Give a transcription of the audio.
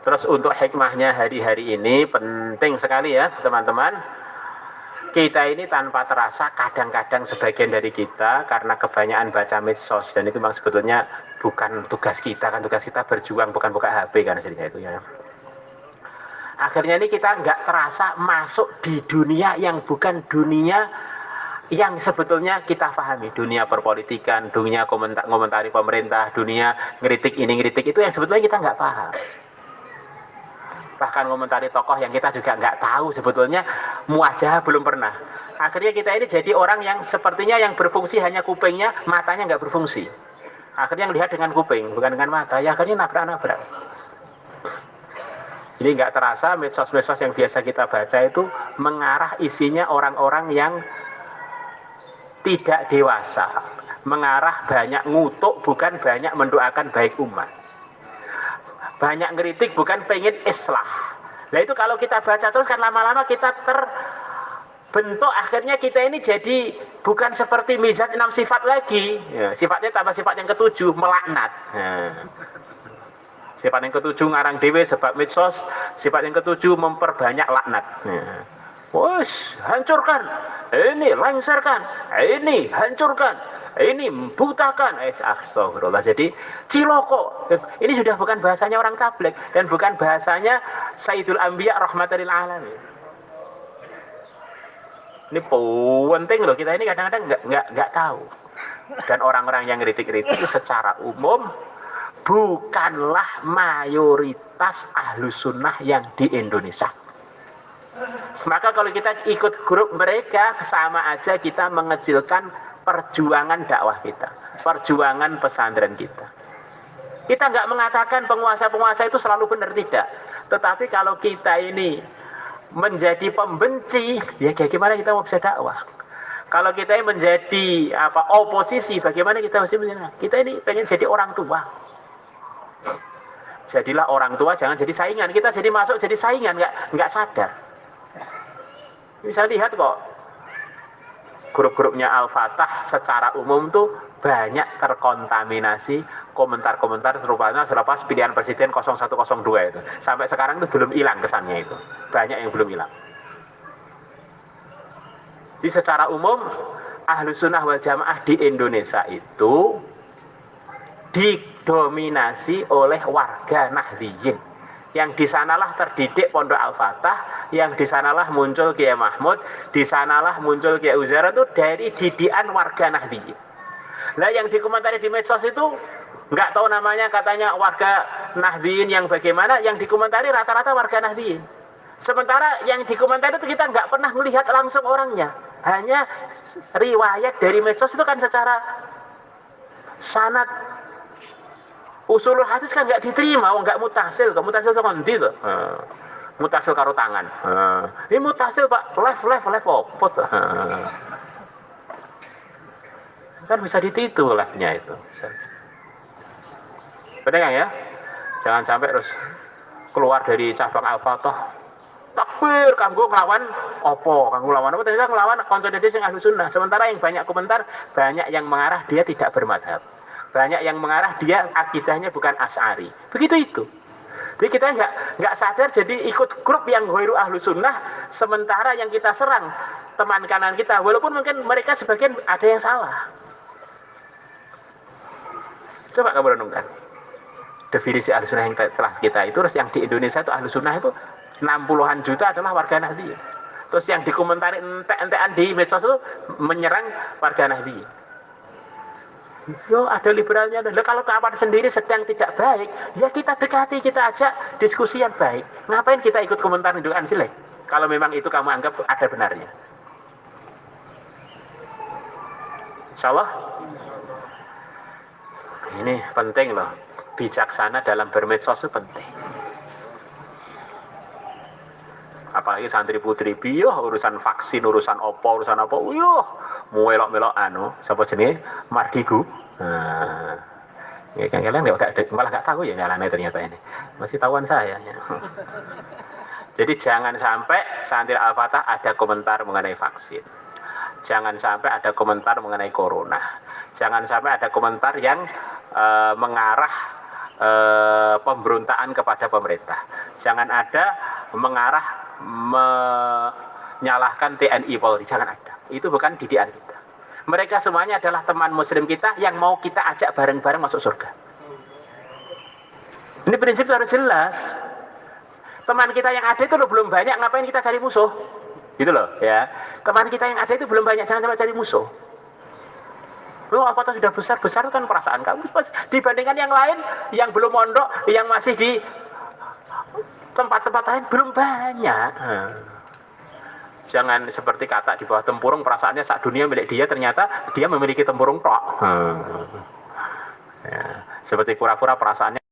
Terus untuk hikmahnya hari-hari ini penting sekali ya teman-teman. Kita ini tanpa terasa kadang-kadang sebagian dari kita karena kebanyakan baca medsos, dan itu memang sebetulnya bukan tugas kita, kan tugas kita berjuang, bukan buka HP kan hasilnya itu ya. Akhirnya ini kita nggak terasa masuk di dunia yang bukan dunia yang sebetulnya kita pahami. Dunia perpolitikan, dunia komentari pemerintah, dunia ngeritik ini ngeritik itu yang sebetulnya kita nggak paham. Bahkan komentari tokoh yang kita juga nggak tahu sebetulnya muajah belum pernah. Akhirnya kita ini jadi orang yang sepertinya yang berfungsi hanya kupingnya, matanya nggak berfungsi. Akhirnya melihat dengan kuping, bukan dengan mata. Ya akhirnya nabrak-nabrak. Jadi nggak terasa medsos-medsos yang biasa kita baca itu mengarah isinya orang-orang yang tidak dewasa, mengarah banyak ngutuk, bukan banyak mendoakan baik umat. Banyak ngeritik, bukan pengen islah. Nah itu kalau kita baca terus kan lama-lama kita terbentuk, akhirnya kita ini jadi bukan seperti mizat 6 sifat lagi ya, sifatnya tambah sifat yang ketujuh, melaknat ya. Sifat yang ketujuh ngarang dewe sebab medsos, sifat yang ketujuh memperbanyak laknat ya. Wos, hancurkan, ini lengserkan, ini hancurkan, ini butakan. Astagfirullah. Jadi ciloko. Ini sudah bukan bahasanya orang tabligh dan bukan bahasanya Sayyidul Anbiya rahmatan lil alamin. Ini penting loh, kita ini kadang-kadang nggak tahu. Dan orang-orang yang kritik-kritik itu secara umum bukanlah mayoritas ahlus sunnah yang di Indonesia. Maka kalau kita ikut grup mereka, sama aja kita mengecilkan perjuangan dakwah kita, perjuangan pesantren kita. Kita nggak mengatakan penguasa-penguasa itu selalu benar, tidak. Tetapi kalau kita ini menjadi pembenci, ya bagaimana kita mau bisa dakwah? Kalau kita ini menjadi oposisi, bagaimana kita mesti menjadi? Kita ini pengen jadi orang tua. Jadilah orang tua, jangan jadi saingan. Kita jadi masuk jadi saingan, nggak sadar. Bisa lihat kok grup-grupnya Al-Fatah secara umum tuh banyak terkontaminasi komentar-komentar terupanya selepas pilihan presiden 0102 itu. Sampai sekarang itu belum hilang kesannya itu. Banyak yang belum hilang. Jadi secara umum Ahlus Sunnah wal Jamaah di Indonesia itu didominasi oleh warga Nahdliyin. Yang di sanalah terdidik Pondok Al-Fatah, yang di sanalah muncul Kiai Mahmud, di sanalah muncul Kiai Uzair, itu dari didikan warga Nahdliyin. Nah yang dikomentari di medsos itu nggak tahu namanya, katanya warga Nahdliyin yang bagaimana, yang dikomentari rata-rata warga Nahdliyin. Sementara yang dikomentari itu kita nggak pernah melihat langsung orangnya, hanya riwayat dari medsos itu kan secara sanad. Usulul hadis kan nggak diterima, nggak mutasil, sama ndi tuh. Mutasil karo tangan. Ini mutasil Pak, live opot. Kan bisa dititu live-nya itu. Benar kan ya? Jangan sampai terus keluar dari cabang Al-Fatah. Takbir, kanggo ngelawan opo, kanggo ngelawan apa? Ternyata ngelawan konsolidasi yang Ahlus Sunnah. Sementara yang banyak komentar, banyak yang mengarah dia tidak bermadhab. Banyak yang mengarah dia akidahnya bukan Asy'ari. Begitu itu. Jadi kita nggak sadar, jadi ikut grup yang ghairu Ahlus Sunnah, sementara yang kita serang teman kanan kita, walaupun mungkin mereka sebagian ada yang salah. Coba kamu renungkan definisi Ahlus Sunnah yang telah kita itu. Terus yang di Indonesia itu Ahlus Sunnah itu 60-an juta adalah warga Nahdliyin. Terus yang dikomentari entek-entekan di medsos itu menyerang warga Nahdliyin. Yo ada liberalnya. Loh, kalau kawan sendiri sedang tidak baik, ya kita dekati, kita ajak diskusi yang baik. Ngapain kita ikut komentar indukan jelek? Kalau memang itu kamu anggap ada benarnya. Insyaallah. Ini penting loh. Bijaksana dalam bermedsos itu penting. Apalagi santri putri biyo urusan vaksin, urusan apa, yo melok-melok siapa jenenge Mardigu. Nah, ya kan kalian malah nggak tahu ya nyalane ternyata ini. Masih tahuan saya ya. Jadi jangan sampai santri Al-Fatah ada komentar mengenai vaksin. Jangan sampai ada komentar mengenai corona. Jangan sampai ada komentar yang mengarah pemberontakan kepada pemerintah. Jangan ada mengarah menyalahkan TNI Polri, jangan ada. Itu bukan didikan kita. Mereka semuanya adalah teman muslim kita yang mau kita ajak bareng-bareng masuk surga. Ini prinsip harus jelas. Teman kita yang ada itu loh belum banyak, ngapain kita cari musuh? Gitu loh ya. Teman kita yang ada itu belum banyak, jangan sampai cari musuh. Lu apa sudah besar kan perasaan kamu. Dibandingkan yang lain, yang belum mondok, yang masih di tempat-tempat lain belum banyak. Jangan seperti kata di bawah tempurung, perasaannya sak dunia milik dia, ternyata dia memiliki tempurung tok. Ya. Seperti pura-pura perasaannya